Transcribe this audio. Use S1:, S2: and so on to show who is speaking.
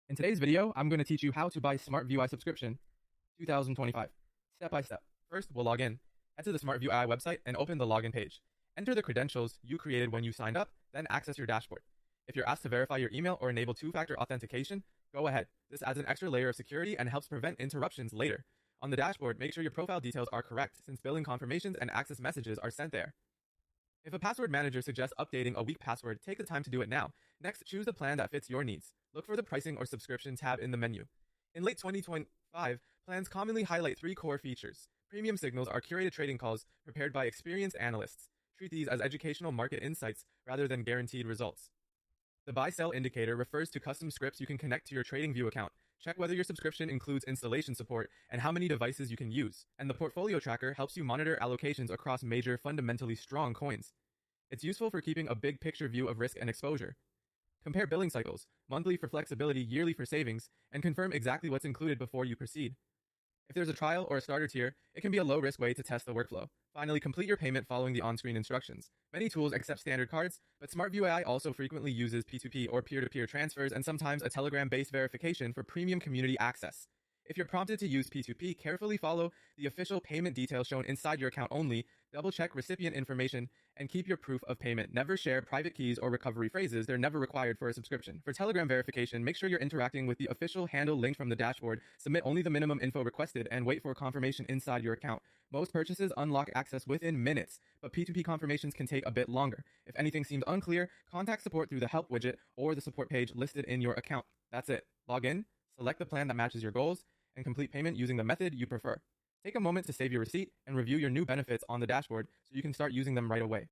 S1: In today's video, I'm going to teach you how to buy Smartviewai subscription 2025, step by step. First, we'll log in. Head to the Smartviewai website and open the login page. Enter the credentials you created when you signed up, then access your dashboard. If you're asked to verify your email or enable two-factor authentication, go ahead. This adds an extra layer of security and helps prevent interruptions later. On the dashboard, make sure your profile details are correct since billing confirmations and access messages are sent there. If a password manager suggests updating a weak password, take the time to do it now. Next, choose the plan that fits your needs. Look for the pricing or subscription tab in the menu. In late 2025, plans commonly highlight three core features. Premium signals are curated trading calls prepared by experienced analysts. Treat these as educational market insights rather than guaranteed results. The buy-sell indicator refers to custom scripts you can connect to your TradingView account. Check whether your subscription includes installation support and how many devices you can use. And the portfolio tracker helps you monitor allocations across major, fundamentally strong coins. It's useful for keeping a big picture view of risk and exposure. Compare billing cycles, monthly for flexibility, yearly for savings, and confirm exactly what's included before you proceed. If there's a trial or a starter tier, it can be a low-risk way to test the workflow. Finally, complete your payment following the on-screen instructions. Many tools accept standard cards, but Smartviewai also frequently uses P2P or peer-to-peer transfers and sometimes a Telegram-based verification for premium community access. If you're prompted to use P2P, carefully follow the official payment details shown inside your account only, double-check recipient information, and keep your proof of payment. Never share private keys or recovery phrases. They're never required for a subscription. For Telegram verification, make sure you're interacting with the official handle linked from the dashboard, submit only the minimum info requested, and wait for confirmation inside your account. Most purchases unlock access within minutes, but P2P confirmations can take a bit longer. If anything seems unclear, contact support through the help widget or the support page listed in your account. That's it. Log in, select the plan that matches your goals, and complete payment using the method you prefer. Take a moment to save your receipt and review your new benefits on the dashboard so you can start using them right away.